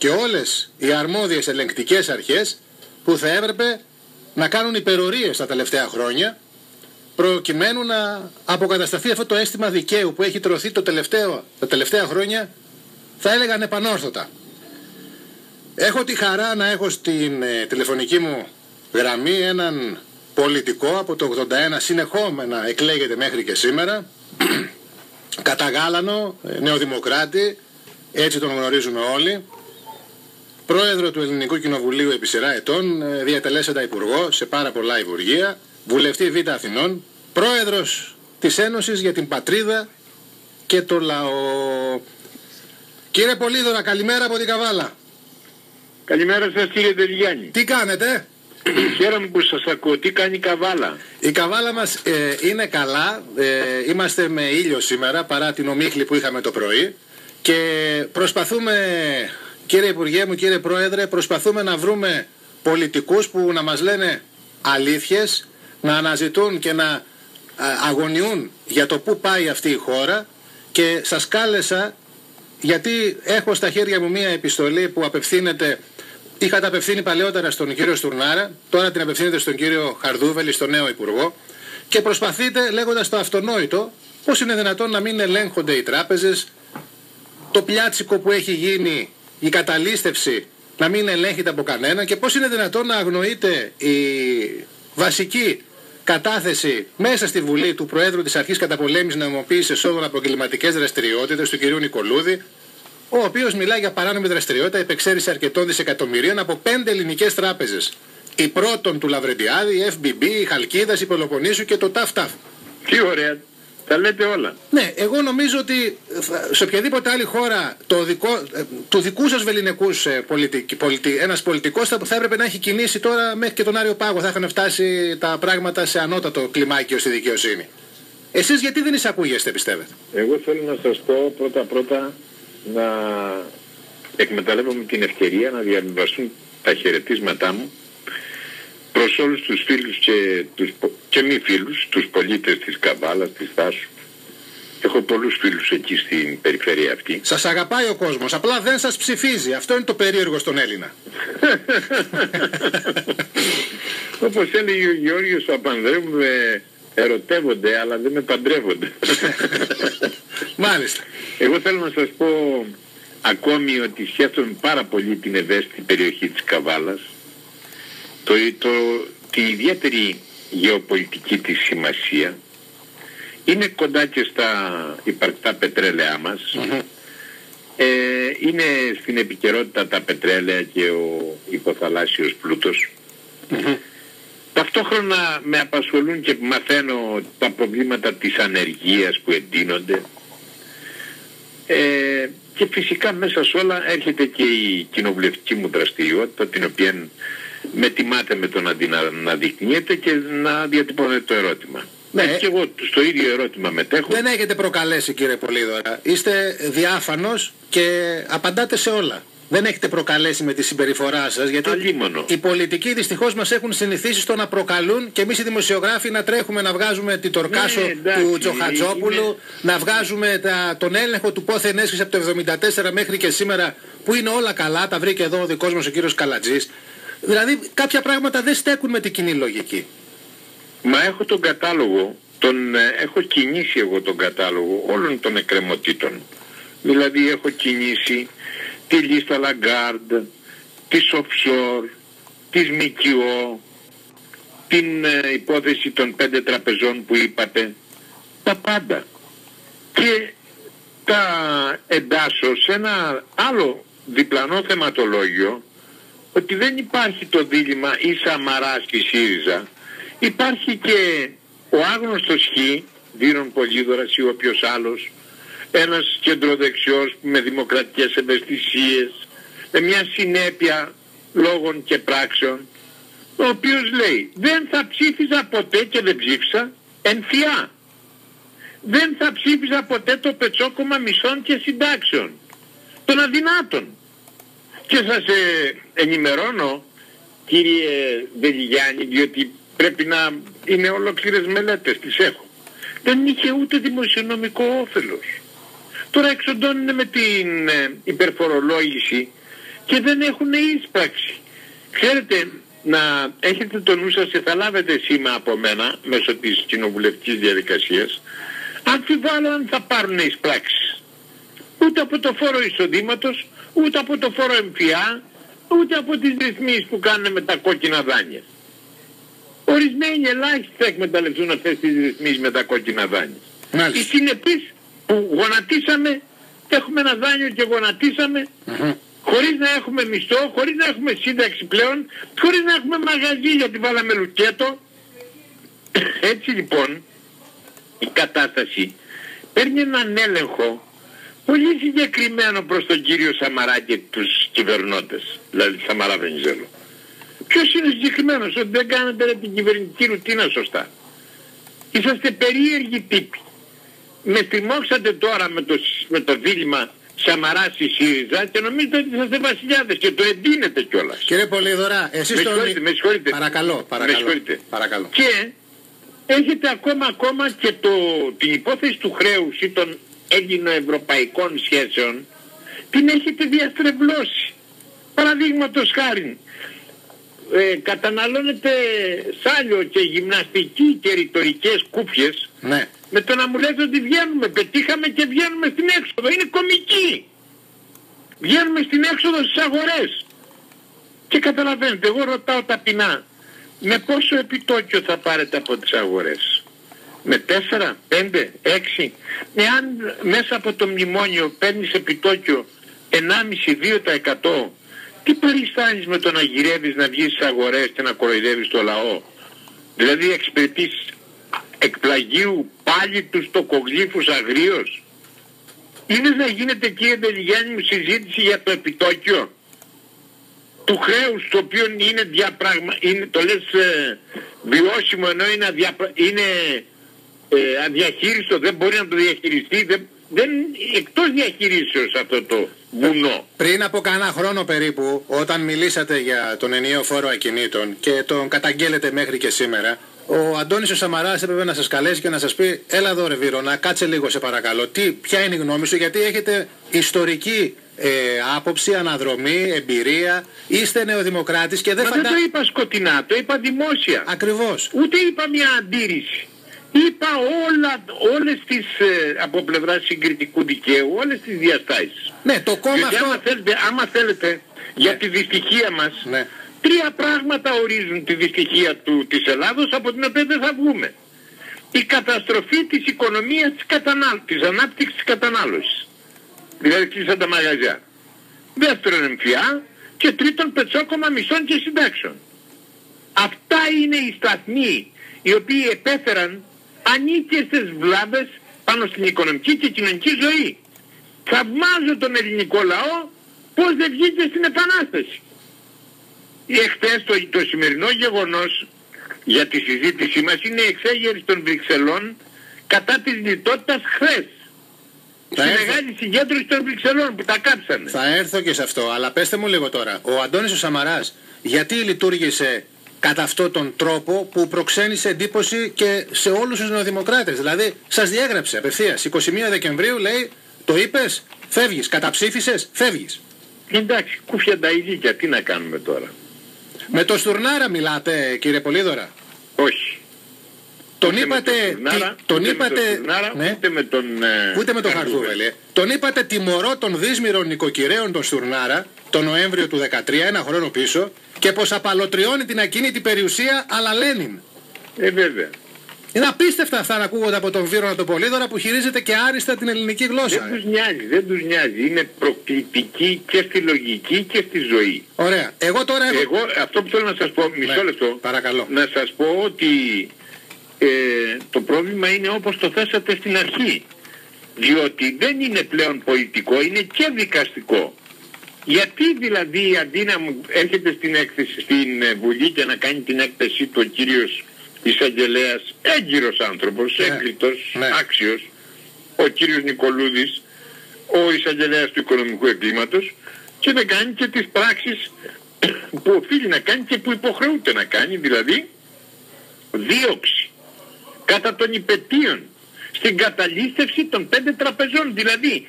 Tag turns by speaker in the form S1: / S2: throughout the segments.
S1: και όλες οι αρμόδιες ελεγκτικές αρχές που θα έπρεπε να κάνουν υπερορίες τα τελευταία χρόνια προκειμένου να αποκατασταθεί αυτό το αίσθημα δικαίου που έχει τρωθεί τα τελευταία χρόνια, θα έλεγα ανεπανόρθωτα. Έχω τη χαρά να έχω στην τηλεφωνική μου γραμμή έναν πολιτικό από το 81, συνεχόμενα εκλέγεται μέχρι και σήμερα, καταγάλανο, νεοδημοκράτη, έτσι τον γνωρίζουμε όλοι, πρόεδρο του Ελληνικού Κοινοβουλίου επί σειρά ετών, διατελέσσαντα υπουργό σε πάρα πολλά υπουργεία, βουλευτή Β' Αθηνών, πρόεδρος της Ένωσης για την Πατρίδα και το Λαό. Κύριε Πολύδωρα, καλημέρα από την Καβάλα.
S2: Καλημέρα σας κύριε Τελγιάννη.
S1: Τι κάνετε?
S2: Χαίρομαι που σας ακούω. Τι κάνει η Καβάλα?
S1: Η Καβάλα μας είναι καλά. Είμαστε με ήλιο σήμερα παρά την ομίχλη που είχαμε το πρωί και προσπαθούμε, κύριε Υπουργέ μου, κύριε Πρόεδρε, προσπαθούμε να βρούμε πολιτικούς που να μας λένε αλήθειες, να αναζητούν και να αγωνιούν για το πού πάει αυτή η χώρα, και σας κάλεσα γιατί έχω στα χέρια μου μία επιστολή που απευθύνεται, είχατε απευθύνει παλαιότερα στον κύριο Στουρνάρα, τώρα την απευθύνετε στον κύριο Χαρδούβελη, στον νέο Υπουργό, και προσπαθείτε λέγοντας το αυτονόητο, πώς είναι δυνατόν να μην ελέγχονται οι τράπεζες, το πλιάτσικο που έχει γίνει, η καταλήστευση να μην ελέγχεται από κανένα, και πώς είναι δυνατόν να αγνοείται η βασική κατάθεση μέσα στη Βουλή του Προέδρου της Αρχής Καταπολέμησης Νομιμοποίησης Εσόδων από εγκληματικές δραστηριότητες, του κυρίου Νικολούδη, ο οποίος μιλάει για παράνομη δραστηριότητα, επεξαίρεση αρκετών δισεκατομμυρίων από 5 ελληνικές τράπεζες. Η Πρώτον του Λαβρεντιάδη, η FBB, η Χαλκίδας, η Πελοποννήσου και το ΤΑΦ.
S2: Τι ωραία. Τα λέτε όλα.
S1: Ναι, εγώ νομίζω ότι σε οποιαδήποτε άλλη χώρα του δικού σας βεληνικούς ένας πολιτικός θα έπρεπε να έχει κινήσει τώρα μέχρι και τον Άριο Πάγο. Θα είχαν φτάσει τα πράγματα σε ανώτατο κλιμάκιο στη δικαιοσύνη. Εσείς γιατί δεν εισακούγεστε, πιστεύετε?
S2: Εγώ θέλω να σας πω πρώτα να εκμεταλλεύομαι την ευκαιρία να διαβιβαστούν τα χαιρετίσματά μου προς όλους τους φίλους και μη φίλους, τους πολίτες της Καβάλας, της Θάσου. Έχω πολλούς φίλους εκεί στην περιφέρεια αυτή.
S1: Σας αγαπάει ο κόσμος, απλά δεν σας ψηφίζει. Αυτό είναι το περίεργο στον Έλληνα.
S2: Όπως έλεγε ο Γεώργιος Παπανδρέου, ερωτεύονται αλλά δεν με παντρεύονται.
S1: Μάλιστα.
S2: Εγώ θέλω να σας πω ακόμη ότι σκέφτομαι πάρα πολύ την ευαίσθητη περιοχή της Καβάλας, τη ιδιαίτερη γεωπολιτική της σημασία, είναι κοντά και στα υπαρκτά πετρέλαιά μας, είναι στην επικαιρότητα τα πετρέλαια και ο υποθαλάσσιος πλούτος. Ταυτόχρονα με απασχολούν και μαθαίνω τα προβλήματα της ανεργίας που εντείνονται, και φυσικά μέσα σε όλα έρχεται και η κοινοβουλευτική μου δραστηριότητα, την οποία με τιμάτε με το να την αναδεικνύετε και να διατυπώνετε το ερώτημα. Ναι, και εγώ στο ίδιο ερώτημα μετέχω.
S1: Δεν έχετε προκαλέσει, κύριε Πολύδωρα. Είστε διάφανος και απαντάτε σε όλα. Δεν έχετε προκαλέσει με τη συμπεριφορά σας, γιατί οι πολιτικοί δυστυχώς μας έχουν συνηθίσει στο να προκαλούν, και εμείς οι δημοσιογράφοι να τρέχουμε να βγάζουμε την τορκάσο του Τζοχατζόπουλου, να βγάζουμε τον έλεγχο του πόθεν έσχυσε από το 1974 μέχρι και σήμερα, που είναι όλα καλά, τα βρήκε εδώ ο δικός μας ο κύριος Καλατζής. Δηλαδή κάποια πράγματα δεν στέκουν με την κοινή λογική.
S2: Μα έχω τον κατάλογο, έχω κινήσει εγώ τον κατάλογο όλων των εκκρεμωτήτων. Δηλαδή έχω κινήσει τη λίστα Lagarde, της offshore, της ΜΚΟ, την υπόθεση των 5 τραπεζών που είπατε, τα πάντα. Και τα εντάσσω σε ένα άλλο διπλανό θεματολόγιο, ότι δεν υπάρχει το δίλημμα ή Σαμαράς ή ΣΥΡΙΖΑ, υπάρχει και ο άγνωστος Χ, Δίνων Πολύδωρας ή όποιος άλλος, ένας κεντροδεξιός με δημοκρατικές ευαισθησίες, με μια συνέπεια λόγων και πράξεων, ο οποίος λέει δεν θα ψήφιζα ποτέ, και δεν ψήφισα, ενφιά. Δεν θα ψήφιζα ποτέ το πετσόκομμα μισθών και συντάξεων των αδυνάτων. Και σας ενημερώνω, κύριε Δελιγιάννη, διότι πρέπει να είναι ολόκληρες μελέτες, τις έχω. Δεν είχε ούτε δημοσιονομικό όφελος. Τώρα εξοντώνουν με την υπερφορολόγηση και δεν έχουν εισπράξει. Ξέρετε, να έχετε το νου σας και θα λάβετε σήμα από μένα μέσω της κοινοβουλευτικής διαδικασίας, αμφιβάλλω αν θα πάρουν εισπράξεις. Ούτε από το φόρο εισοδήματος, ούτε από το φόρο έμφυα, ούτε από τις ρυθμίσεις που κάνουν με τα κόκκινα δάνεια. Ορισμένοι ελάχιστοι θα εκμεταλλευτούν αυτές τις ρυθμίσεις με τα κόκκινα δάνεια. Οι συνεπείς που γονατίσαμε, έχουμε ένα δάνειο και γονατίσαμε, χωρίς να έχουμε μισθό, χωρίς να έχουμε σύνταξη πλέον, χωρίς να έχουμε μαγαζί γιατί βάλαμε λουκέτο. Έτσι λοιπόν η κατάσταση παίρνει έναν έλεγχο πολύ συγκεκριμένο προς τον κύριο Σαμαρά και τους κυβερνώτες, δηλαδή Σαμαρά Βενιζέλο. Ποιος είναι συγκεκριμένος? Ότι δεν κάνετε την κυβερνητική ρουτίνα σωστά. Είσαστε περίεργοι τύποι. Με θυμόξατε τώρα με το δίλημμα Σαμαρά στη ΣΥΡΙΖΑ και νομίζετε ότι είσαστε βασιλιάδες και το εντείνετε κιόλας.
S1: Κύριε Πολύδωρα, εσείς
S2: με συγχωρείτε.
S1: Παρακαλώ.
S2: Και έχετε ακόμα και την υπόθεση του χρέους ή των ελληνοευρωπαϊκών σχέσεων την έχετε διαστρεβλώσει. Παραδείγματος χάριν, καταναλώνετε σάλιο και γυμναστική και ρητορικές κούφιες,
S1: ναι,
S2: με το να μου λέτε ότι βγαίνουμε, πετύχαμε και βγαίνουμε στην έξοδο. Είναι κωμική. Βγαίνουμε στην έξοδο στις αγορές. Και καταλαβαίνετε, εγώ ρωτάω ταπεινά, με πόσο επιτόκιο θα πάρετε από τις αγορές? Με 4, 5, 6? Εάν μέσα από το μνημόνιο παίρνεις επιτόκιο 1,5-2%, τι παριστάνεις με το να γυρεύεις, να βγεις στις αγορές και να κοροϊδεύεις το λαό? Δηλαδή εξυπηρετείς εκπλαγίου πάλι τους τοκογλύφους αγρίως? Είναι να γίνεται, κύριε Ντελιγιάννη μου, συζήτηση για το επιτόκιο του χρέους, το οποίο είναι το λες βιώσιμο, ενώ είναι αδιαχείριστο, δεν μπορεί να το διαχειριστεί, δεν εκτός διαχειρίσεως αυτό το βουνό.
S1: Πριν από κανένα χρόνο περίπου, όταν μιλήσατε για τον ενιαίο φόρο ακινήτων και τον καταγγέλλετε μέχρι και σήμερα, ο Αντώνης ο Σαμαράς έπρεπε να σας καλέσει και να σας πει: έλα εδώ ρε Βύρωνα, κάτσε λίγο σε παρακαλώ, ποια είναι η γνώμη σου? Γιατί έχετε ιστορική άποψη, αναδρομή, εμπειρία, είστε νεοδημοκράτης και δεν
S2: δεν το είπα σκοτεινά, το είπα δημόσια.
S1: Ακριβώς.
S2: Ούτε είπα μια αντίρρηση. Είπα όλες τις από πλευρά συγκριτικού δικαίου, όλες τις διαστάσεις.
S1: Ναι, το κόμμα
S2: γιατί
S1: αυτό...
S2: άμα θέλετε για τη δυστυχία μας,
S1: ναι,
S2: τρία πράγματα ορίζουν τη δυστυχία της Ελλάδος, από την οποία δεν θα βγούμε. Η καταστροφή της οικονομίας της ανάπτυξης της κατανάλωσης. Δηλαδή κλείσαν τα μαγαζιά. Δεύτερον εμφυά και τρίτον πετσόκομμα μισθών και συντάξεων. Αυτά είναι οι σταθμοί οι οποίοι επέφεραν ανίκαιες βλάβες πάνω στην οικονομική και κοινωνική ζωή. Θαυμάζω τον ελληνικό λαό πως δεν βγήκε στην Επανάσταση. Εχθές το σημερινό γεγονός για τη συζήτησή μας είναι η εξέγερση των Βρυξελών κατά της λιτότητας χθες. Στη μεγάλη συγκέντρωση των Βρυξελών που τα κάψανε.
S1: Θα έρθω και σε αυτό, αλλά πέστε μου λίγο τώρα. Ο Αντώνης ο Σαμαράς γιατί λειτουργήσε κατά αυτόν τον τρόπο που προξένησε εντύπωση και σε όλους τους νεοδημοκράτες? Δηλαδή σας διέγραψε απευθείας 21 Δεκεμβρίου, λέει, το είπες, φεύγεις, καταψήφισες, φεύγεις.
S2: Εντάξει, κούφια τα ηλίκια, τι να κάνουμε τώρα?
S1: Με το Στουρνάρα μιλάτε, κύριε Πολύδωρα?
S2: Όχι.
S1: Τον είπατε, ούτε με τον Χαρδούβελη. Τον είπατε τιμωρό των δύσμυρων νοικοκυρέων των Στουρνάρα τον Νοέμβριο του 2013, ένα χρόνο πίσω, και πως απαλωτριώνει την ακίνητη περιουσία αλλά Λένιν.
S2: Βέβαια.
S1: Είναι απίστευτα αυτά να ακούγονται από τον Βύρωνα τον Πολύδωρα που χειρίζεται και άριστα την ελληνική γλώσσα.
S2: Δεν τους νοιάζει. Είναι προκλητική και στη λογική και στη ζωή.
S1: Ωραία. Εγώ
S2: αυτό που θέλω να σας πω, μισό λεπτό,
S1: παρακαλώ.
S2: Να σας πω ότι το πρόβλημα είναι όπως το θέσατε στην αρχή. Διότι δεν είναι πλέον πολιτικό, είναι και δικαστικό. Γιατί δηλαδή αντί να μου έρχεται στην Βουλή και να κάνει την έκθεσή του ο κύριος εισαγγελέας, έγκυρος άνθρωπος, έγκλητος, άξιος, ο κύριος Νικολούδης, ο εισαγγελέας του οικονομικού εγκλήματος, και δεν κάνει και τις πράξεις που οφείλει να κάνει και που υποχρεούται να κάνει, δηλαδή δίωξη κατά των υπετίων στην καταλήστευση των 5 τραπεζών. Δηλαδή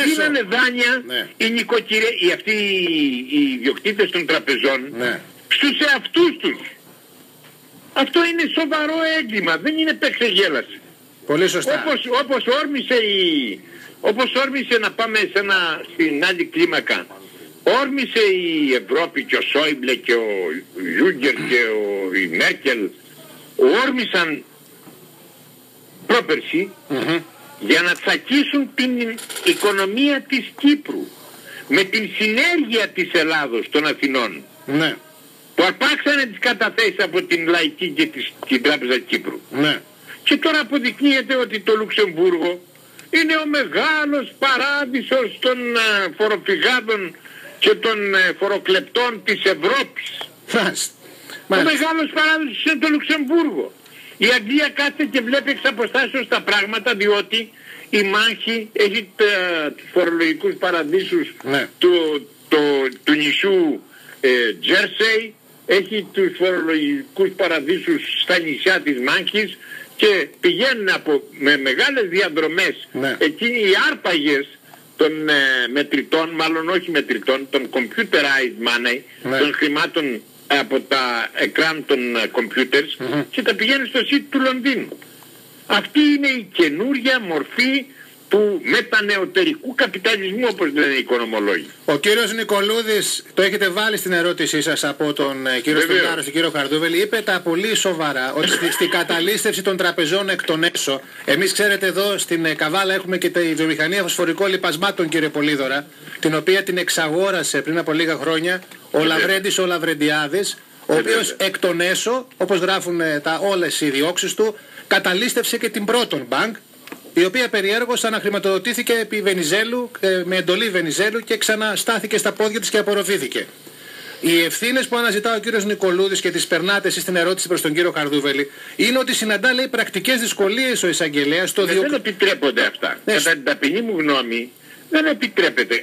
S2: δίνανε δάνεια οι νοικοκυρές, αυτοί οι ιδιοκτήτες των τραπεζών στους εαυτούς τους. Αυτό είναι σοβαρό έγκλημα, δεν είναι παίξε-γέλαση.
S1: Πολύ σωστά.
S2: Όπως όρμησε να πάμε στην άλλη κλίμακα, όρμησε η Ευρώπη και ο Σόιμπλε και ο Γιούγκερ και η Μέρκελ, όρμησαν πρόπερση για να τσακίσουν την οικονομία της Κύπρου με την συνέργεια της Ελλάδος των Αθηνών, που αρπάξανε τις καταθέσεις από την Λαϊκή και την Τράπεζα Κύπρου. Και τώρα αποδεικνύεται ότι το Λουξεμβούργο είναι ο μεγάλος παράδεισος των φοροφυγάδων και των φοροκλεπτών της Ευρώπης. Ο μεγάλος παράδεισος είναι το Λουξεμβούργο. Η Αγγλία κάθεται και βλέπει εξ αποστάσεως τα πράγματα, διότι η μάχη έχει τους φορολογικούς παραδείσους του νησιού Τζέρσεϊ, έχει τους φορολογικούς παραδείσους στα νησιά της Μάχης και πηγαίνουν με μεγάλες διαδρομές εκείνοι οι άρπαγες των μετρητών, μάλλον όχι μετρητών, των computerized money, των χρημάτων από τα εκράν των computers και τα πηγαίνουν στο site του Λονδίνου. Αυτή είναι η καινούρια μορφή του μετανεωτερικού καπιταλισμού, όπως λένε οι οικονομολόγοι.
S1: Ο κύριος Νικολούδης, το έχετε βάλει στην ερώτησή σας από τον κύριο Στυλιάρο, τον κύριο Χαρδούβελη, είπε τα πολύ σοβαρά ότι στην καταλήστευση των τραπεζών εκ των έσω, εμείς ξέρετε εδώ στην Καβάλα έχουμε και τη βιομηχανία φωσφορικών λιπασμάτων, κύριε Πολύδωρα, την οποία την εξαγόρασε πριν από λίγα χρόνια ο Λαβρέντης ο Λαβρεντιάδης, ο οποίος εκ των έσω, όπως γράφουν όλες οι διώξεις του, καταλήστευσε και την Πρώτον Bank, η οποία περιέργως αναχρηματοδοτήθηκε επί Βενιζέλου, με εντολή Βενιζέλου και ξαναστάθηκε στα πόδια της και απορροφήθηκε. Οι ευθύνες που αναζητά ο κύριος Νικολούδης και τις περνάτε εσείς στην ερώτηση προς τον κύριο Χαρδούβελη είναι ότι συναντά, λέει, πρακτικές δυσκολίες ο εισαγγελέας στο
S2: Δεν επιτρέπονται αυτά. Κατά την ταπεινή μου γνώμη δεν επιτρέπεται.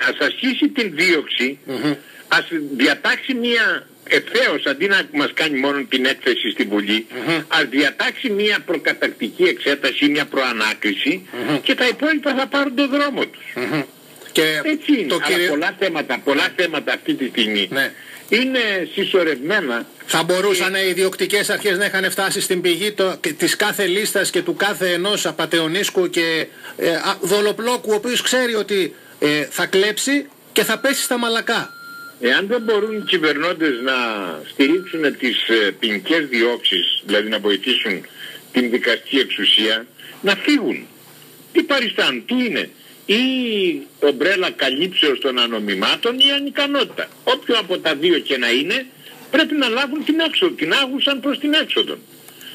S2: Ας ασκήσει την δίωξη, ας διατάξει μια ευθέως, αντί να μας κάνει μόνο την έκθεση στην Βουλή, ας διατάξει μια προκατακτική εξέταση, μια προανάκριση και τα υπόλοιπα θα πάρουν τον δρόμο τους.
S1: Και
S2: έτσι είναι. Αλλά πολλά θέματα αυτή τη στιγμή είναι συσσωρευμένα.
S1: Θα μπορούσαν οι ιδιοκτικές αρχές να είχαν φτάσει στην πηγή της κάθε λίστας και του κάθε ενός απατεωνίσκου και δολοπλόκου, ο οποίος ξέρει ότι θα κλέψει και θα πέσει στα μαλακά.
S2: Εάν δεν μπορούν οι κυβερνώντες να στηρίξουν τις ποινικές διώξεις, δηλαδή να βοηθήσουν την δικαστική εξουσία, να φύγουν. Τι παριστάνουν, τι είναι? Ή ομπρέλα καλύψεως των ανομιμάτων ή ανικανότητα. Όποιο από τα δύο και να είναι, πρέπει να λάβουν την έξοδο, την άγουσαν προς την έξοδο.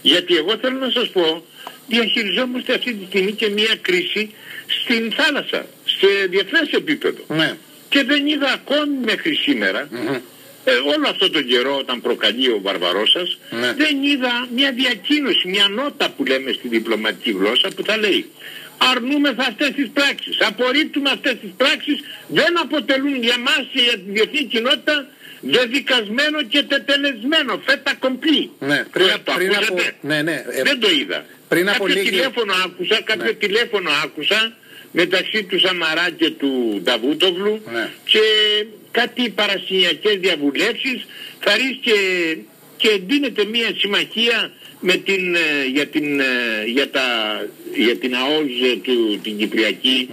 S2: Γιατί εγώ θέλω να σας πω, διαχειριζόμαστε αυτή τη στιγμή και μια κρίση στην θάλασσα, σε διεθνές επίπεδο. Και δεν είδα ακόμη μέχρι σήμερα, όλο αυτό τον καιρό όταν προκαλεί ο Βαρβαρώσας, δεν είδα μια διακοίνωση, μια νότα που λέμε στη διπλωματική γλώσσα που θα λέει αρνούμεθα αυτές τις πράξεις, απορρίπτουμε αυτές τις πράξεις, δεν αποτελούν για μας και για τη διεθνή κοινότητα δεδικασμένο και τετελεσμένο, φέτα κομπλή. Δεν το είδα. Κάποιο τηλέφωνο άκουσα μεταξύ του Σαμαρά και του Νταβούτογλου και κάτι παρασυνιακές διαβουλεύσεις θα ρίσκε και εντείνεται μια συμμαχία με για την ΑΟΖ την Κυπριακή,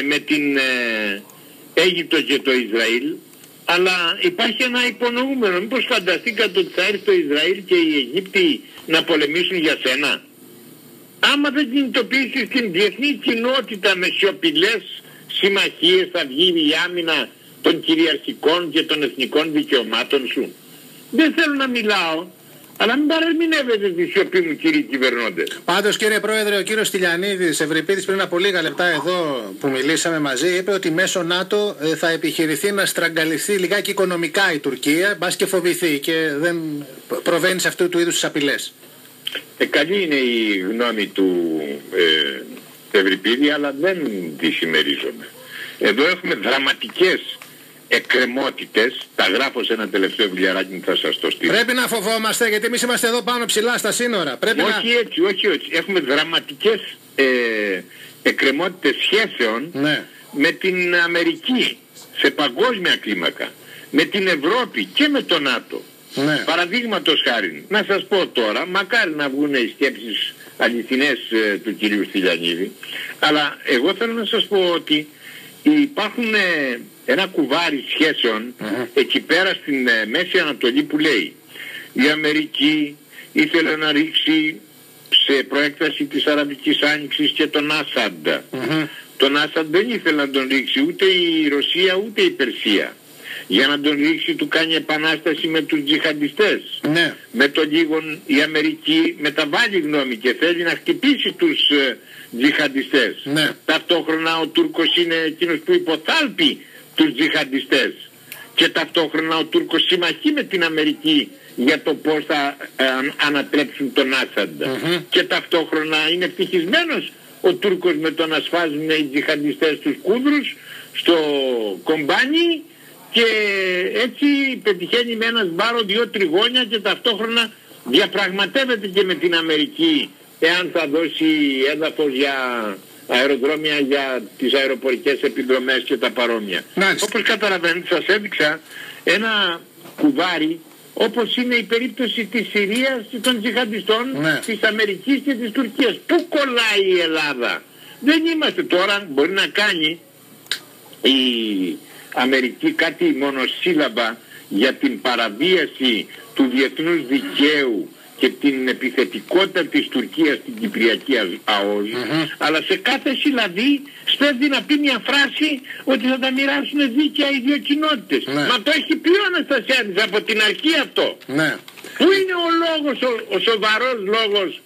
S2: με την Αίγυπτο και το Ισραήλ, αλλά υπάρχει ένα υπονοούμενο. Μήπως φανταστήκατε ότι θα έρθει το Ισραήλ και οι Αιγύπτιοι να πολεμήσουν για σένα? Άμα δεν κινητοποιήσεις την διεθνή κοινότητα με σιωπηλές συμμαχίες, θα βγει η άμυνα των κυριαρχικών και των εθνικών δικαιωμάτων σου. Δεν θέλω να μιλάω, αλλά μην παραμεινεύετε τη σιωπή μου, κύριοι κυβερνώντες.
S1: Πάντως, κύριε Πρόεδρε, ο κύριος Στυλιανίδης Ευρυπίδης πριν από λίγα λεπτά εδώ που μιλήσαμε μαζί είπε ότι μέσω ΝΑΤΟ θα επιχειρηθεί να στραγγαλιστεί λιγάκι οικονομικά η Τουρκία, μπας και φοβηθεί και δεν προβαίνει σε αυτού του είδους τις απειλές.
S2: Καλή είναι η γνώμη του Ευρυπίδη, αλλά δεν τη συμμερίζομαι. Εδώ έχουμε δραματικές εκκρεμότητες, τα γράφω σε ένα τελευταίο βιβλιαράκι, θα σας το στείλω.
S1: Πρέπει να φοβόμαστε, γιατί εμείς είμαστε εδώ πάνω ψηλά στα σύνορα. Πρέπει
S2: όχι έτσι, όχι έτσι. Έχουμε δραματικές εκκρεμότητες σχέσεων με την Αμερική σε παγκόσμια κλίμακα, με την Ευρώπη και με το ΝΑΤΟ. Παραδείγματος χάρη, να σας πω τώρα, μακάρι να βγουν οι σκέψεις αληθινές του κυρίου Στυλιανίδη, αλλά εγώ θέλω να σας πω ότι υπάρχουν ένα κουβάρι σχέσεων εκεί πέρα στην Μέση Ανατολή που λέει η Αμερική ήθελε να ρίξει σε προέκταση της Αραβικής Άνοιξης και τον Άσαντ. Τον Άσαντ δεν ήθελε να τον ρίξει ούτε η Ρωσία ούτε η Περσία. Για να τον ρίξει του κάνει επανάσταση με τους τζιχαντιστές. Με το λίγο η Αμερική μεταβάλλει γνώμη και θέλει να χτυπήσει τους τζιχαντιστές. Ταυτόχρονα ο Τούρκος είναι εκείνος που υποθάλπει τους τζιχαντιστές. Και ταυτόχρονα ο Τούρκος συμμαχεί με την Αμερική για το πώς θα ανατρέψουν τον Άσαντ. Και ταυτόχρονα είναι ευτυχισμένος ο Τούρκος με το να σφάζουν οι τζιχαντιστές τους κούδρους στο κομπάνι, και έτσι πετυχαίνει με ένα σβάρο 2 τριγώνια και ταυτόχρονα διαπραγματεύεται και με την Αμερική εάν θα δώσει έδαφος για αεροδρόμια για τις αεροπορικές επιδρομές και τα παρόμοια. Όπως καταλαβαίνετε, σας έδειξα ένα κουβάρι όπως είναι η περίπτωση της Συρίας και των τζιχαντιστών, της Αμερικής και της Τουρκίας. Πού κολλάει η Ελλάδα? Δεν είμαστε τώρα, μπορεί να κάνει η Αμερική κάτι μονοσύλλαβα για την παραβίαση του διεθνούς δικαίου και την επιθετικότητα της Τουρκίας στην Κυπριακή ΑΟΣ, αλλά σε κάθε συλλαβή σπέβδει να πει μια φράση ότι θα τα μοιράσουν δίκαια οι δύο κοινότητες. Μα το έχει πει ο Αναστασιάδης από την αρχή αυτό. Πού είναι ο λόγος, ο σοβαρός λόγος,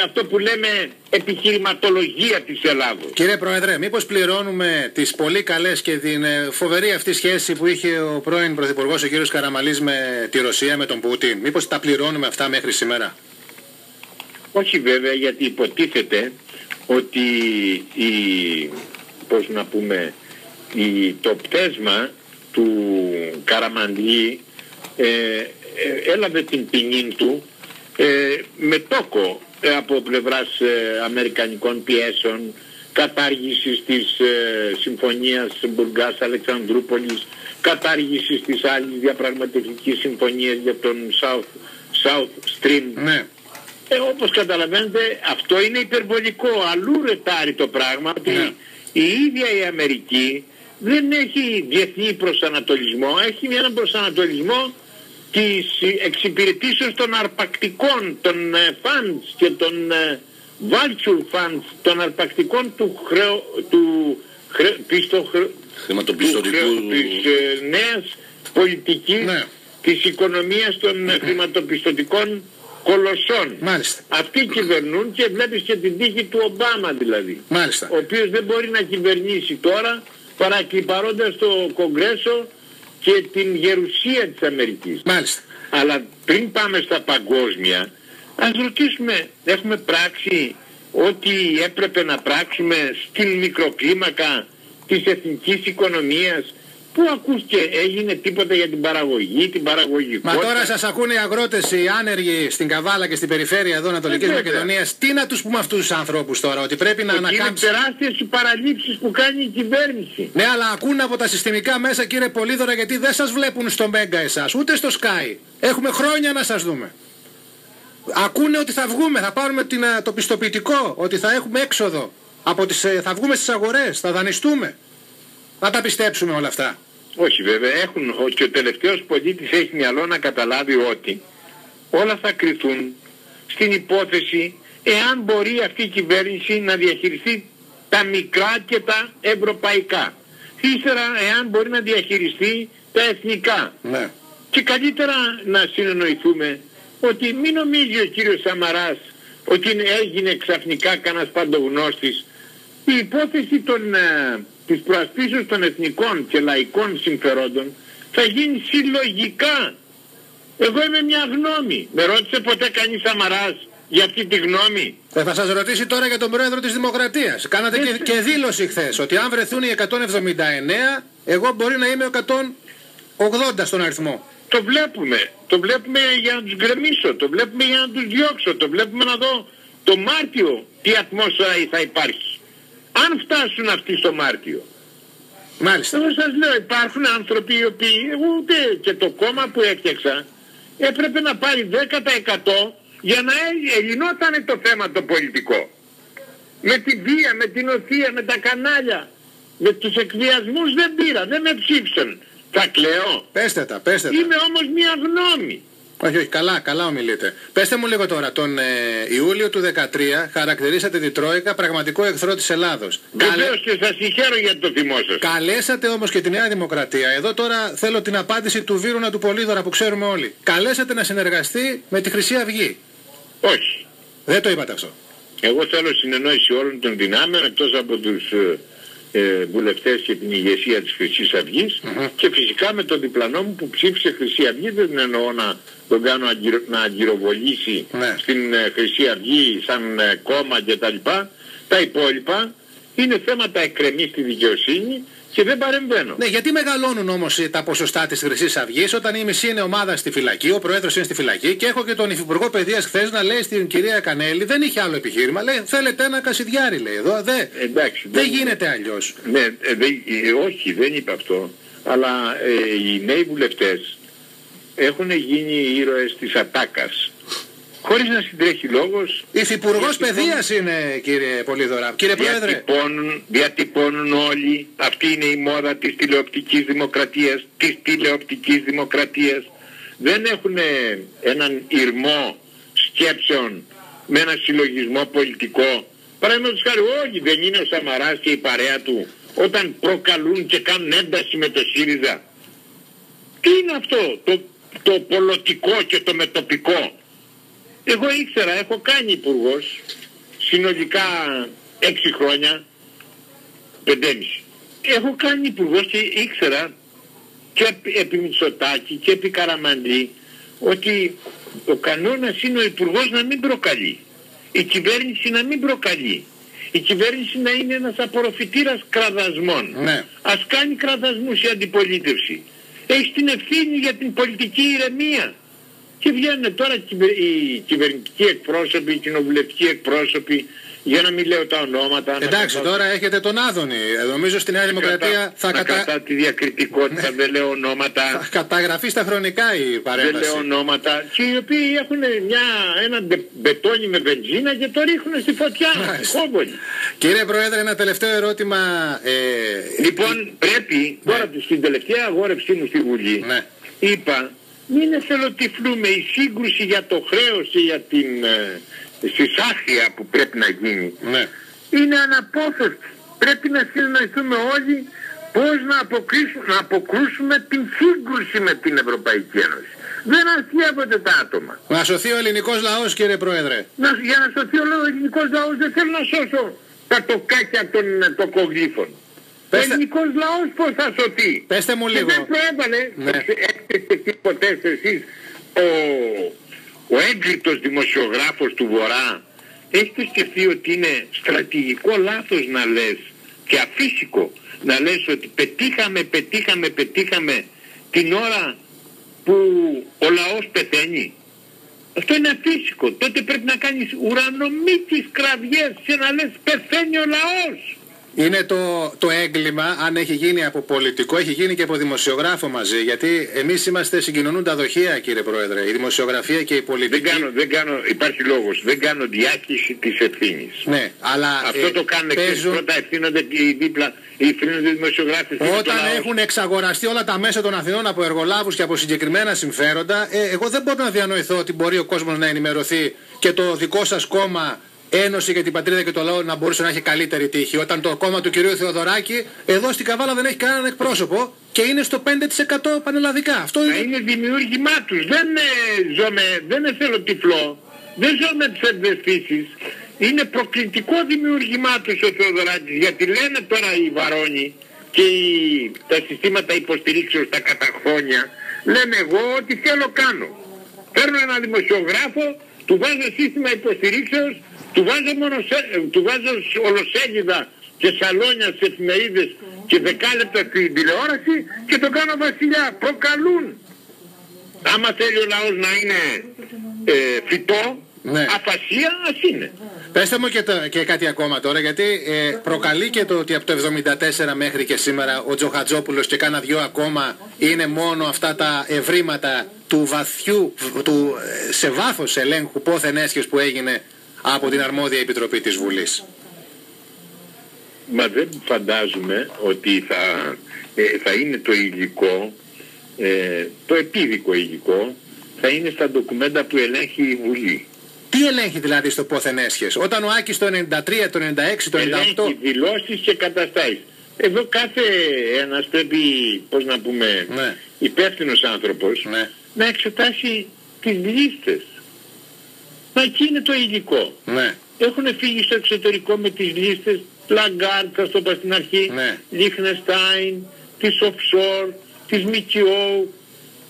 S2: αυτό που λέμε επιχειρηματολογία της Ελλάδος?
S1: Κύριε Πρόεδρε, μήπως πληρώνουμε τις πολύ καλές και την φοβερή αυτή σχέση που είχε ο πρώην Πρωθυπουργός ο κύριος Καραμανλής με τη Ρωσία, με τον Πούτιν? Μήπως τα πληρώνουμε αυτά μέχρι σήμερα?
S2: Όχι βέβαια, γιατί υποτίθεται ότι το πτέσμα του Καραμανλή έλαβε την ποινή του με τόκο από πλευράς αμερικανικών πιέσεων, κατάργησης της συμφωνίας Μπουργκάς-Αλεξανδρούπολης, κατάργησης της άλλης διαπραγματευτικής συμφωνίας για τον South Stream. Όπως καταλαβαίνετε, αυτό είναι υπερβολικό, αλλού ρετάρει το πράγμα, ότι η ίδια η Αμερική δεν έχει διεθνή προσανατολισμό, έχει έναν προσανατολισμό της εξυπηρετήσεως των αρπακτικών, των funds και των vulture funds, των αρπακτικών
S3: χρηματοπιστωτικού
S2: της νέας πολιτικής, της οικονομίας των χρηματοπιστωτικών κολοσσών. Αυτοί κυβερνούν και βλέπεις και την τύχη του Ομπάμα δηλαδή, ο οποίος δεν μπορεί να κυβερνήσει τώρα παρακλιπαρώντας το Κογκρέσο και την γερουσία της Αμερικής. Αλλά πριν πάμε στα παγκόσμια, ας ρωτήσουμε, έχουμε πράξει ό,τι έπρεπε να πράξουμε στην μικροκλίμακα της εθνικής οικονομίας? Πού ακούστηκε, έγινε τίποτα για την παραγωγή, την παραγωγικότητα?
S1: Μα τώρα σας ακούνε οι αγρότες, οι άνεργοι στην Καβάλα και στην περιφέρεια εδώ Ανατολικής Μακεδονίας. Τι να τους πούμε αυτούς τους ανθρώπους τώρα, ότι πρέπει να ανακάμψουν?
S2: Είναι τεράστιες οι παραλήψεις που κάνει η κυβέρνηση.
S1: Ναι, αλλά ακούνε από τα συστημικά μέσα, κύριε Πολύδωρα, γιατί δεν σας βλέπουν στο Μέγκα εσάς, ούτε στο Sky. Έχουμε χρόνια να σας δούμε. Ακούνε ότι θα βγούμε, θα πάρουμε το πιστοποιητικό, ότι θα έχουμε έξοδο, θα βγούμε στις αγορές, θα δανειστούμε. Να τα πιστέψουμε όλα αυτά?
S2: Όχι βέβαια, και ο τελευταίος πολίτης έχει μυαλό να καταλάβει ότι όλα θα κριθούν στην υπόθεση εάν μπορεί αυτή η κυβέρνηση να διαχειριστεί τα μικρά και τα ευρωπαϊκά. Ύστερα εάν μπορεί να διαχειριστεί τα εθνικά. Και καλύτερα να συνεννοηθούμε ότι μην νομίζει ο κύριος Σαμαράς ότι έγινε ξαφνικά κανένας παντογνώστης. Η υπόθεση της προασπίσεως των εθνικών και λαϊκών συμφερόντων θα γίνει συλλογικά. Εγώ είμαι μια γνώμη. Με ρώτησε ποτέ κανείς Σαμαράς για αυτή τη γνώμη.
S1: Θα σας ρωτήσει τώρα για τον πρόεδρο της Δημοκρατίας. Κάνατε και δήλωση χθες ότι αν βρεθούν οι 179, εγώ μπορεί να είμαι 180 στον αριθμό.
S2: Το βλέπουμε για να τους γκρεμίσω, το βλέπουμε για να τους διώξω, το βλέπουμε να δω το Μάρτιο τι ατμόσφαιρα θα υπάρχει. Αν φτάσουν αυτοί στο Μάρτιο.
S1: Μάλιστα.
S2: Εγώ σας λέω, υπάρχουν άνθρωποι οι οποίοι, ούτε και το κόμμα που έφτιαξα, έπρεπε να πάρει 10% για να ελληνότανε το θέμα το πολιτικό. Με την βία, με την οθεία, με τα κανάλια, με τους εκβιασμούς δεν πήρα, δεν με ψήφισαν. Θα κλαίω.
S1: Πέστε τα.
S2: Είμαι όμως μια γνώμη.
S1: Όχι, καλά ομιλείτε. Πέστε μου λίγο τώρα, τον Ιούλιο του 2013 χαρακτηρίσατε την Τρόικα πραγματικό εχθρό της Ελλάδος.
S2: Βεβαίως και σας συγχαίρω για το θυμό σας.
S1: Καλέσατε όμως και τη Νέα Δημοκρατία. Εδώ τώρα θέλω την απάντηση του Βύρωνα του Πολύδωρα που ξέρουμε όλοι. Καλέσατε να συνεργαστεί με τη Χρυσή Αυγή.
S2: Όχι.
S1: Δεν το είπατε αυτό.
S2: Εγώ θέλω συνεννόηση όλων των δυνάμεων εκτός από τους βουλευτές και την ηγεσία της Χρυσής Αυγής και φυσικά με τον διπλανό μου που ψήφισε Χρυσή Αυγή. Δεν εννοώ να τον κάνω να αγκυροβολήσει στην Χρυσή Αυγή σαν κόμμα κτλ. Τα υπόλοιπα είναι θέματα εκκρεμή στη δικαιοσύνη και δεν παρεμβαίνω.
S1: Ναι, γιατί μεγαλώνουν όμως τα ποσοστά της Χρυσής Αυγής όταν η μισή είναι ομάδα στη φυλακή, ο πρόεδρος είναι στη φυλακή και έχω και τον υφυπουργό παιδείας χθες να λέει στην κυρία Κανέλη, δεν είχε άλλο επιχείρημα, λέει θέλετε ένα κασιδιάρι, λέει εδώ, δεν γίνεται αλλιώς.
S2: Ναι, όχι, δεν είπε αυτό, αλλά οι νέοι βουλευτές έχουν γίνει ήρωες της ατάκας. Χωρίς να συντρέχει λόγος.
S1: Υφυπουργός παιδείας είναι, κύριε Πολύδωρα. Κύριε Πρόεδρε.
S2: Διατυπώνουν όλοι. Αυτή είναι η μόδα της τηλεοπτικής δημοκρατίας. Δεν έχουν έναν ηρμό σκέψεων με ένα συλλογισμό πολιτικό. Παραδείγματος χάρη, όχι, δεν είναι ο Σαμαράς και η παρέα του όταν προκαλούν και κάνουν ένταση με το ΣΥΡΙΖΑ. Τι είναι αυτό το πολιτικό και το μετοπικό? Εγώ ήξερα, έχω κάνει υπουργός συνολικά 6 χρόνια, 5,5. Έχω κάνει υπουργός και ήξερα και επί Μητσοτάκη και επί Καραμανλή ότι ο κανόνας είναι ο υπουργός να μην προκαλεί, η κυβέρνηση να μην προκαλεί, η κυβέρνηση να είναι ένας απορροφητήρας κραδασμών.
S1: Ναι.
S2: Ας κάνει κραδασμούς η αντιπολίτευση. Έχει την ευθύνη για την πολιτική ηρεμία. Και βγαίνουν τώρα οι κυβερνητικοί εκπρόσωποι, οι κοινοβουλευτικοί εκπρόσωποι, για να μην λέω τα ονόματα.
S1: Εντάξει, τώρα έχετε τον Άδωνη. Νομίζω στη Νέα Δημοκρατία θα
S2: κατά τη διακριτικότητα, δεν λέω ονόματα.
S1: Θα καταγραφεί στα χρονικά η παρέμβαση.
S2: Δεν λέω ονόματα. Και οι οποίοι έχουν ένα μπετόνι με βενζίνα και το ρίχνουν στη φωτιά. Κόμπολη.
S1: Κύριε Πρόεδρε, ένα τελευταίο ερώτημα.
S2: Λοιπόν, πρέπει τώρα στην τελευταία αγόρευσή μου στη Βουλή, είπα. Μην εθελοτυφλούμε, η σύγκρουση για το χρέος και για την συσάχεια που πρέπει να γίνει είναι αναπόφευκτη. Πρέπει να συνεννοηθούμε όλοι πώς να αποκρούσουμε την σύγκρουση με την Ευρωπαϊκή Ένωση. Δεν αστείευονται τα άτομα.
S1: Να σωθεί ο ελληνικός λαός, κύριε Πρόεδρε.
S2: Για να σωθεί ο ελληνικός λαός δεν θέλω να σώσω τα τοκάκια των τοκογλύφων. Ο ελληνικός λαός πώς θα σωθεί?
S1: Πέστε μου λίγο.
S2: Και δεν προέβαλε, έχετε ποτέ εσείς, ο έγκλητος δημοσιογράφος του Βορρά, έχετε σκεφτεί ότι είναι στρατηγικό λάθος να λες και αφύσικο να λες ότι πετύχαμε την ώρα που ο λαός πεθαίνει? Αυτό είναι αφύσικο. Τότε πρέπει να κάνεις ουρανομήτης κραυγές και να λες πεθαίνει ο λαός.
S1: Είναι το έγκλημα, αν έχει γίνει από πολιτικό, έχει γίνει και από δημοσιογράφο μαζί. Γιατί εμείς είμαστε συγκοινωνούντα δοχεία, κύριε Πρόεδρε. Η δημοσιογραφία και η πολιτική.
S2: Δεν κάνω, υπάρχει λόγος. Δεν κάνω διάκριση της ευθύνης.
S1: Ναι, αλλά
S2: αυτό το κάνουν παίζουν... πρώτα ευθύνονται οι δίπλα, οι δημοσιογράφοι.
S1: Όταν έχουν εξαγοραστεί όλα τα μέσα των Αθηνών από εργολάβους και από συγκεκριμένα συμφέροντα, εγώ δεν μπορώ να διανοηθώ ότι μπορεί ο κόσμος να ενημερωθεί και το δικό σας κόμμα, Ένωση για την Πατρίδα και το Λαό, να μπορούσε να έχει καλύτερη τύχη. Όταν το κόμμα του κυρίου Θεοδωράκη εδώ στην Καβάλα δεν έχει κανέναν εκπρόσωπο και είναι στο 5% πανελλαδικά. Αυτό
S2: είναι δημιούργημά τους. Δεν θέλω τυφλό. Δεν ζω με ψευδαισθήσεις. Είναι προκλητικό δημιούργημά τους ο Θεοδωράκης. Γιατί λένε τώρα οι Βαρόνοι και τα συστήματα υποστηρίξεως, τα καταχώνια, λένε εγώ ό,τι θέλω κάνω. Παίρνω ένα δημοσιογράφο του βάζω σύστημα υποστηρίξεως, του βάζω ολοσέλιδα και σαλόνια στις εφημερίδες και δεκάλεπτα στην τηλεόραση και το κάνω βασιλιά. Προκαλούν. Άμα θέλει ο λαός να είναι φυτό,
S1: ναι,
S2: αφασία, ας είναι.
S1: Πέστε μου και κάτι ακόμα τώρα, γιατί προκαλεί και το ότι από το 1974 μέχρι και σήμερα ο Τζοχατζόπουλος και κάνα δυο ακόμα είναι μόνο αυτά τα ευρήματα του βαθιού, σε βάθος ελέγχου πόθεν έσχες που έγινε από την αρμόδια επιτροπή της Βουλής.
S2: Μα δεν φαντάζομαι ότι θα είναι το υλικό, το επίδικο υλικό, θα είναι στα ντοκουμέντα που ελέγχει η Βουλή.
S1: Τι ελέγχει δηλαδή στο πόθεν έσχες? Όταν ο Άκης το 93, το 96, το 98...
S2: Ελέγχει δηλώσεις και καταστάσεις. Εδώ κάθε ένας πρέπει, πώς να πούμε,
S1: ναι,
S2: υπεύθυνος άνθρωπος, ναι, να εξετάσει τις λίστες. Μα εκεί είναι το υλικό.
S1: Ναι.
S2: Έχουν φύγει στο εξωτερικό με τις λίστες Λαγκάρντ, θα το είπα στην αρχή,
S1: ναι,
S2: Λίχνεστάιν, της offshore, της ΜΚΟ,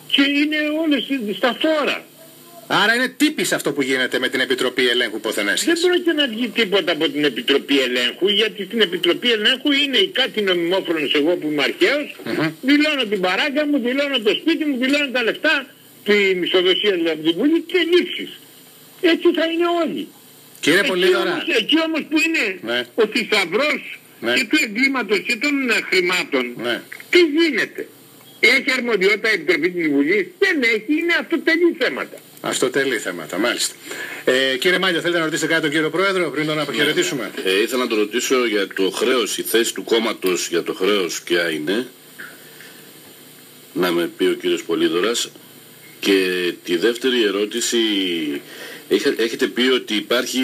S2: και είναι όλες στα φόρα.
S1: Άρα είναι τύπης αυτό που γίνεται με την Επιτροπή Ελέγχου Πόθεν Έσχες.
S2: Δεν πρόκειται να βγει τίποτα από την Επιτροπή Ελέγχου, γιατί στην Επιτροπή Ελέγχου είναι η κάτι νομιμόφρονος, εγώ που είμαι αρχαίος, δηλώνω την παράγκα μου, δηλώνω το σπίτι μου, δηλώνω τα λεφτά, τη μισθοδοσία δηλαδή από την Βουλή και λήψεις. Έτσι θα είναι όλοι.
S1: Κύριε Πολύδωρα,
S2: εκεί όμως που είναι, ναι, ο θησαυρός, ναι, και του εγκλήματος και των χρημάτων, ναι, τι γίνεται? Έχει αρμοδιότητα η Επιτροπή της Βουλής? Δεν έχει, είναι αυτοτελή θέματα.
S1: Αυτοτελή θέματα, μάλιστα. Κύριε Μάλιο, θέλετε να ρωτήσετε κάτι τον κύριο Πρόεδρο πριν τον αποχαιρετήσουμε?
S3: Ήθελα να τον ρωτήσω για το χρέος, η θέση του κόμματος για το χρέος ποια είναι, να με πει ο κύριος Πολύδωρας. Και τη δεύτερη ερώτηση, έχετε πει ότι υπάρχει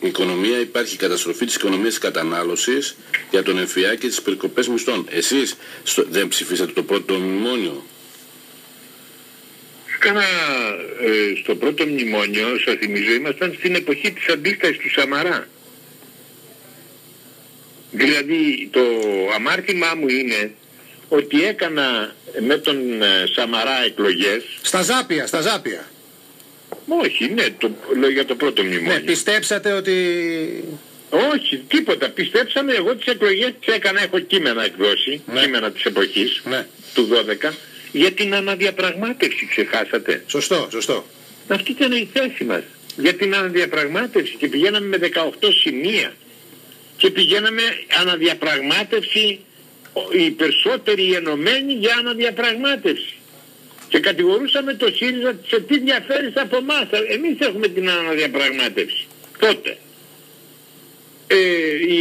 S3: οικονομία, υπάρχει καταστροφή της οικονομίας της κατανάλωσης για τον ΕΦΠΑ και τις περικοπές μισθών. Εσείς δεν ψηφίσατε το πρώτο μνημόνιο?
S2: Στο πρώτο μνημόνιο, σας θυμίζω, ήμασταν στην εποχή της αντίστασης του Σαμαρά. Δηλαδή το αμάρτημά μου είναι ότι έκανα με τον Σαμαρά εκλογές.
S1: Στα Ζάπια.
S2: Όχι, ναι, λέω για το πρώτο μνημόνιο.
S1: Ναι, πιστέψατε ότι...
S2: Όχι, τίποτα. Πιστέψαμε, εγώ τις εκλογές τις έκανα, έχω κείμενα εκδώσει, ναι, κείμενα της εποχής, ναι, του 12, για την αναδιαπραγμάτευση, ξεχάσατε?
S1: Σωστό.
S2: Αυτή ήταν η θέση μας. Για την αναδιαπραγμάτευση και πηγαίναμε με 18 σημεία και πηγαίναμε αναδιαπραγμάτευση, οι περισσότεροι ενωμένοι για αναδιαπραγμάτευση. Και κατηγορούσαμε το ΣΥΡΙΖΑ σε τι διαφέρει από εμάς. Εμείς έχουμε την αναδιαπραγμάτευση. Τότε η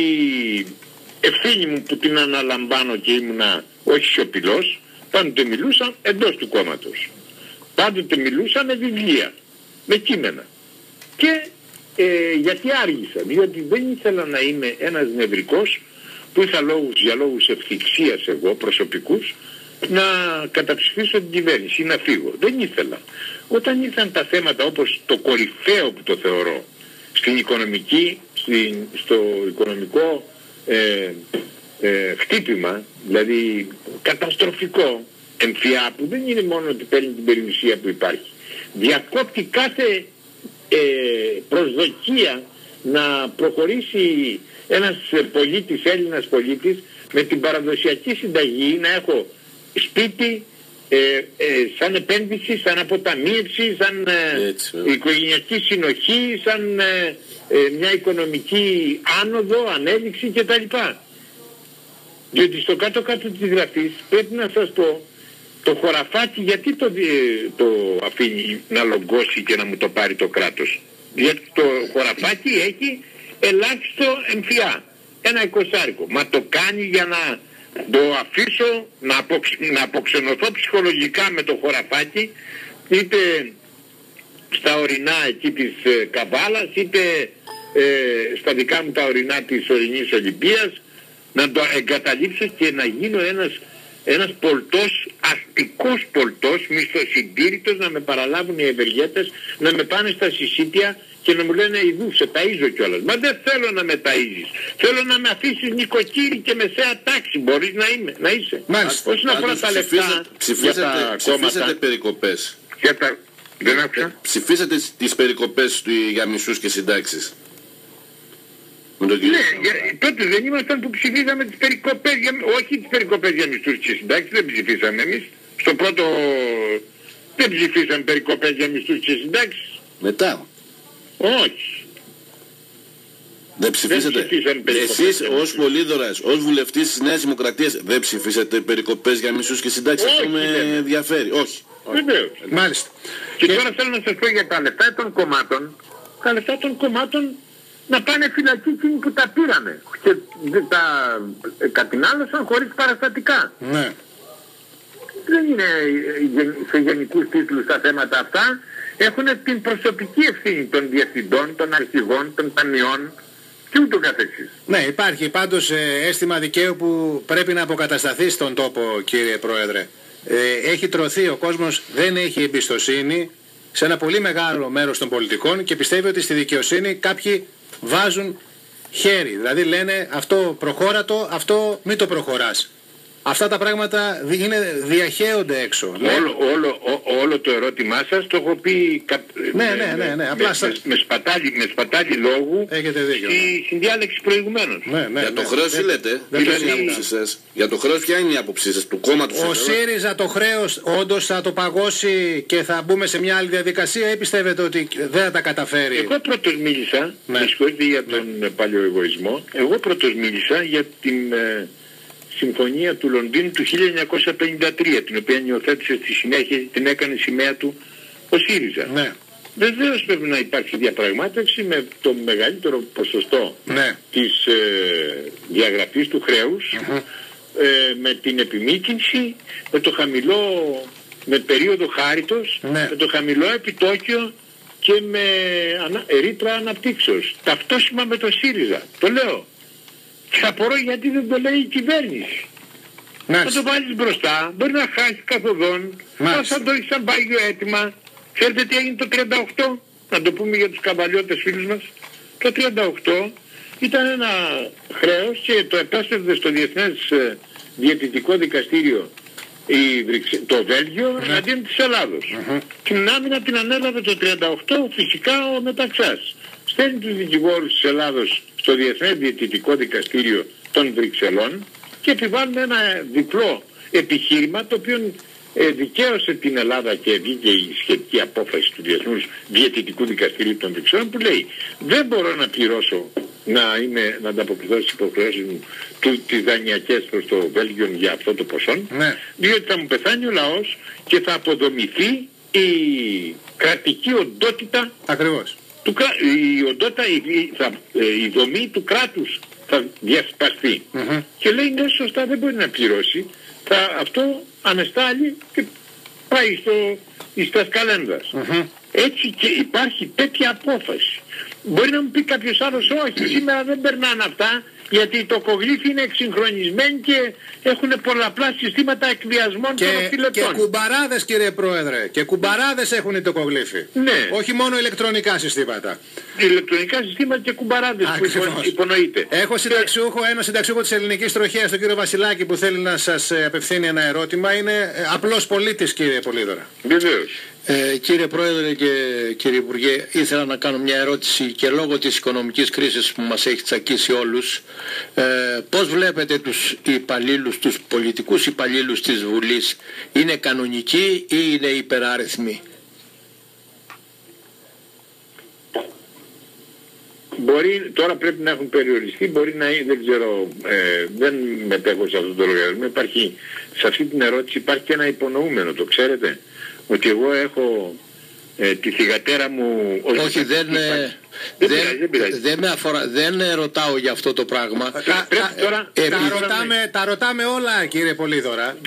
S2: ευθύνη μου που την αναλαμβάνω και ήμουνα όχι σιωπηλός, πάντοτε μιλούσα εντός του κόμματος. Πάντοτε μιλούσα με βιβλία, με κείμενα. Και γιατί άργησα? Διότι δεν ήθελα να είμαι ένας νευρικός που είχα για λόγους ευθυξίας εγώ προσωπικούς να καταψηφίσω την κυβέρνηση ή να φύγω. Δεν ήθελα. Όταν ήρθαν τα θέματα όπως το κορυφαίο που το θεωρώ στην οικονομική, στο οικονομικό χτύπημα, δηλαδή καταστροφικό, ΕΜΦΙΑ, που δεν είναι μόνο ότι παίρνει την περιουσία που υπάρχει, διακόπτει κάθε προσδοκία να προχωρήσει ένας πολίτης, Έλληνας πολίτης, με την παραδοσιακή συνταγή να έχω σπίτι σαν επένδυση, σαν αποταμίευση, σαν οικογενειακή συνοχή, σαν μια οικονομική άνοδο, ανέλυξη κτλ. Διότι στο κάτω-κάτω της γραφής πρέπει να σας πω, το χωραφάκι γιατί το αφήνει να λογκώσει και να μου το πάρει το κράτος? Γιατί το χωραφάκι έχει ελάχιστο έμφυα, ένα 20. Μα το κάνει για να το αφήσω να αποξενωθώ ψυχολογικά με το χωραφάκι, είτε στα ορεινά εκεί της Καβάλας, είτε στα δικά μου τα ορεινά της ορεινής Ολυμπίας, να το εγκαταλείψω και να γίνω ένας πολτός, αστικός πολτός, μισθοσυντήρητος, να με παραλάβουν οι ευεργέτες, να με πάνε στα συσίτια και να μου λένε ειδού, σε ταΐζω κιόλας. Μα δεν θέλω να με ταΐζεις. Θέλω να με αφήσεις νοικοκύρη και μεσαία τάξη. Μπορείς να είσαι.
S1: Μάλιστα.
S2: Όσον αφορά τα λεφτά,
S3: ψηφίσατε περικοπές.
S2: Δεν άκουσα.
S3: Ψηφίσατε τις περικοπές για μισθούς και συντάξεις? Με τον κύριο
S2: τότε δεν ήμασταν που ψηφίσαμε τις περικοπές, όχι τις περικοπές για μισθούς και συντάξεις, δεν ψηφίσαμε εμείς. Στο πρώτο δεν ψηφίσαμε περικοπές για μισθούς και συντάξεις.
S3: Μετά.
S2: Όχι.
S3: Δεν ψηφίσατε? Εσείς ως Πολύδωρας, ως βουλευτής της Νέας Δημοκρατίας δεν ψηφίσατε περικοπές για μισθούς και συντάξεις? Αυτό με ενδιαφέρει. Όχι.
S2: Βεβαίως.
S1: Μάλιστα.
S2: Και τώρα θέλω να σας πω για τα λεφτά των κομμάτων. Τα λεφτά των κομμάτων να πάνε φυλακή εκείνοι που τα πήρανε και τα κατηνάλωσαν χωρίς παραστατικά.
S1: Ναι.
S2: Δεν είναι σε γενικούς τίτλους τα θέματα αυτά. Έχουν την προσωπική ευθύνη των διευθυντών, των αρχηγών, των ταμιών και ούτω καθεξής.
S1: Ναι, υπάρχει πάντως αίσθημα δικαίου που πρέπει να αποκατασταθεί στον τόπο, κύριε Πρόεδρε. Έχει τρωθεί, ο κόσμος δεν έχει εμπιστοσύνη σε ένα πολύ μεγάλο μέρος των πολιτικών και πιστεύει ότι στη δικαιοσύνη κάποιοι βάζουν χέρι. Δηλαδή λένε αυτό προχώρατο, αυτό μην το προχωράς. Αυτά τα πράγματα διαχέονται έξω.
S2: Όλο το ερώτημά σας το έχω πει
S1: ναι. Απλά
S2: με σπατάλι λόγου στη συνδιάλεξη προηγουμένως.
S3: Για το χρέος τι λέτε? Για το χρέος ποια είναι η άποψή σας του κόμματος?
S1: Ο ΣΥΡΙΖΑ το χρέος όντως θα το παγώσει και θα μπούμε σε μια άλλη διαδικασία ή πιστεύετε ότι δεν θα τα καταφέρει?
S2: Εγώ πρώτος μίλησα, με συγχωρείτε για τον παλαιοεγωισμό, εγώ πρώτος μίλησα για την Συμφωνία του Λονδίνου του 1953, την οποία υιοθέτησε στη συνέχεια, την έκανε σημαία του ο ΣΥΡΙΖΑ.
S1: Ναι.
S2: Βεβαίως πρέπει να υπάρξει διαπραγμάτευση με το μεγαλύτερο ποσοστό της διαγραφής του χρέους, με την επιμήκυνση, με περίοδο χάριτος, με το χαμηλό επιτόκιο και με ρήτρα αναπτύξεως. Ταυτόσιμα με το ΣΥΡΙΖΑ. Το λέω. Και απορώ γιατί δεν το λέει η κυβέρνηση. Θα το βάλεις μπροστά, μπορεί να χάσει καθοδόν, θα το έχεις σαν πάγιο έτοιμα. Ξέρετε τι έγινε το 38, να το πούμε για τους καβαλιώτες φίλους μας. Το 38 ήταν ένα χρέος και το επέστρεφε στο Διεθνές Διαιτητικό Δικαστήριο το Βέλγιο εναντίον της Ελλάδος. Την άμυνα την ανέλαβε το 38 φυσικά ο Μεταξάς. Στέλνει τους δικηγόρους της Ελλάδος στο Διεθνές Διαιτητικό Δικαστήριο των Βρυξελών και επιβάλλουν ένα διπλό επιχείρημα το οποίο δικαίωσε την Ελλάδα και βγήκε η σχετική απόφαση του Διεθνούς Διαιτητικού Δικαστηρίου των Βρυξελών που λέει δεν μπορώ να πληρώσω να ανταποκριθώ στις υποχρεώσεις μου τις δανειακές προς το Βέλγιο για αυτό το ποσό, διότι θα μου πεθάνει ο λαός και θα αποδομηθεί η κρατική οντότητα.
S1: Ακριβώς.
S2: Η δομή του κράτους θα διασπαστεί. Και λέει ναι, σωστά, δεν μπορεί να πληρώσει, αυτό ανεστάλλει και πάει στα σκαλένδας. Έτσι και υπάρχει τέτοια απόφαση. Μπορεί να μου πει κάποιος άλλος όχι, σήμερα δεν περνάνε αυτά γιατί οι τοκογλύφοι είναι εξυγχρονισμένοι και έχουν πολλαπλά συστήματα εκβιασμών των οφειλετών.
S1: Και κουμπαράδες, κύριε Πρόεδρε, και κουμπαράδες έχουν οι τοκογλύφοι.
S2: Ναι.
S1: Όχι μόνο ηλεκτρονικά συστήματα.
S2: Ηλεκτρονικά συστήματα και κουμπαράδες που υπονοείται.
S1: Έχω ένα συνταξιούχο της Ελληνικής Τροχέας, τον κύριο Βασιλάκη, που θέλει να σας απευθύνει ένα ερώτημα. Είναι απλός πολίτης, κύριε Πολύδωρα.
S2: Βεβαίως.
S4: Κύριε Πρόεδρε και κύριε Υπουργέ, ήθελα να κάνω μια ερώτηση και λόγω της οικονομικής κρίσης που μας έχει τσακίσει όλους, πώς βλέπετε τους υπαλλήλους, τους πολιτικούς υπαλλήλους της Βουλής, είναι κανονικοί ή είναι υπεράριθμοι?
S2: Μπορεί, τώρα πρέπει να έχουν περιοριστεί, μπορεί να είναι, δεν ξέρω, δεν μετέχω σε αυτό το λογαριασμό. Σε αυτή την ερώτηση υπάρχει και ένα υπονοούμενο, το ξέρετε, ότι εγώ έχω τη θυγατέρα μου...
S4: Όχι, δεν με αφορά, δεν ρωτάω για αυτό το πράγμα.
S1: Τα ρωτάμε όλα, κύριε Πολύδωρα.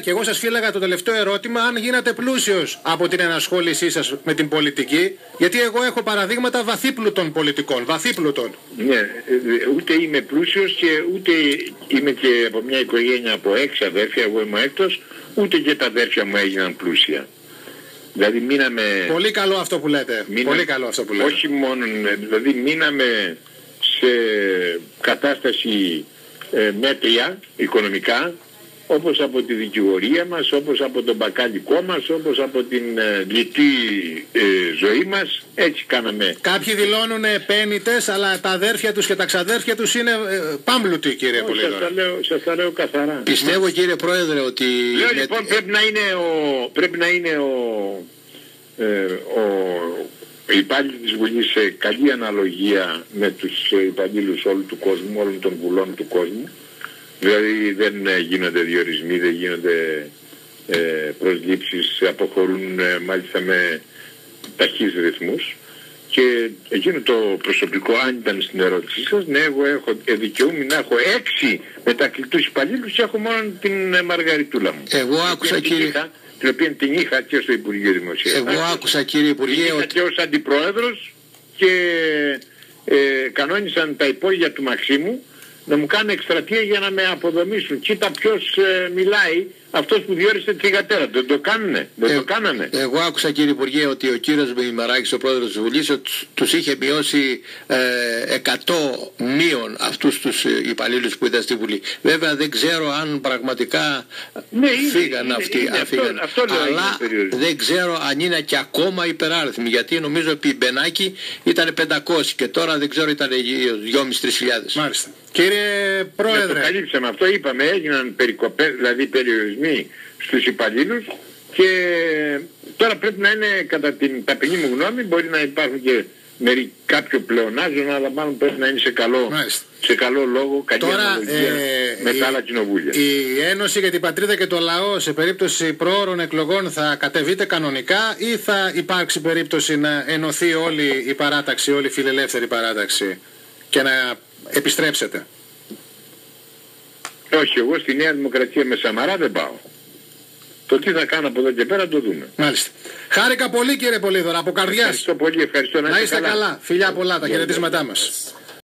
S1: Και εγώ σας φύλαγα το τελευταίο ερώτημα αν γίνατε πλούσιος από την ενασχόλησή σας με την πολιτική, γιατί εγώ έχω παραδείγματα βαθύπλουτων πολιτικών. Βαθύπλουτων.
S2: Ναι, ούτε είμαι πλούσιος και ούτε είμαι και από μια οικογένεια από 6 αδέρφια, εγώ είμαι έκτος, ούτε και τα αδέρφια μου έγιναν πλούσια. Δηλαδή μείναμε...
S1: Πολύ καλό αυτό που λέτε. Πολύ καλό αυτό που λέτε.
S2: Όχι μόνο, δηλαδή μείναμε σε κατάσταση μέτρια οικονομικά όπως από τη δικηγορία μας, όπως από τον μπακαλικό μας, όπως από την λιτή ζωή μας. Έτσι κάναμε.
S1: Κάποιοι δηλώνουν επένητες, αλλά τα αδέρφια τους και τα ξαδέρφια τους είναι πάμπλουτοι, κύριε Πολύδωρα.
S2: Σας τα λέω καθαρά.
S4: Πιστεύω, κύριε Πρόεδρε, ότι...
S2: Λέω λοιπόν πρέπει να είναι ο υπάλληλοι της Βουλής σε καλή αναλογία με τους υπαλλήλους όλου του κόσμου, όλων των βουλών του κόσμου. Δηλαδή δεν γίνονται διορισμοί, δεν γίνονται προσλήψεις, αποχωρούν μάλιστα με ταχύς ρυθμούς. Και εκείνο το προσωπικό, αν ήταν στην ερώτησή σας, ναι, εγώ έχω δικαιούμαι να έχω 6 μετακλητούς υπαλλήλους και έχω μόνο την Μαργαριτούλα μου.
S4: Εγώ άκουσα, κύριε...
S2: Την οποία την είχα και στο Υπουργείο Δημοσίας.
S4: Εγώ άκουσα, κύριε Υπουργέ,
S2: την είχα και ως αντιπρόεδρος και κανόνισαν τα υπόγεια του Μαξίμου να μου κάνουν εκστρατεία για να με αποδομήσουν. Κοίτα ποιος μιλάει, αυτός που διόρισε τη γατέρα. Δεν το κάνουνε, δεν το κάνανε.
S4: Εγώ άκουσα, κύριε Υπουργέ, ότι ο κύριος Μημαράκης, ο πρόεδρος της Βουλής, τους είχε μειώσει 100 μείον αυτούς τους υπαλλήλους που ήταν στη Βουλή. Βέβαια δεν ξέρω αν πραγματικά φύγαν αυτοί. Αλλά δεν ξέρω αν είναι και ακόμα υπεράριθμοι, γιατί νομίζω επί Μπενάκη ήταν 500 και τώρα δεν ξέρω ήταν 2.500-3.000.
S1: Μάλιστα. Κύριε Πρόεδρε.
S2: Το καλύψαμε αυτό, είπαμε, έγιναν περικοπές, δηλαδή περιορισμοί στους υπαλλήλους και τώρα πρέπει να είναι, κατά την ταπεινή μου γνώμη, μπορεί να υπάρχουν και κάποιο πλεονάζον, αλλά μάλλον πρέπει να είναι σε καλό λόγο, καλή αναλογία με τα άλλα κοινοβούλια.
S1: Η Ένωση για την Πατρίδα και το Λαό σε περίπτωση προώρων εκλογών θα κατεβείτε κανονικά ή θα υπάρξει περίπτωση να ενωθεί όλη η παράταξη, όλη η φιλελεύθερη παράταξη και να επιστρέψετε?
S2: Όχι, εγώ στη Νέα Δημοκρατία με Σαμαρά δεν πάω. Το τι θα κάνω από εδώ και πέρα το δούμε.
S1: Μάλιστα. Χάρηκα πολύ, κύριε Πολύδωρα, από καρδιάς.
S2: Ευχαριστώ πολύ, ευχαριστώ.
S1: Να είστε καλά. Φιλιά πολλά, τα χαιρετίσματά μας.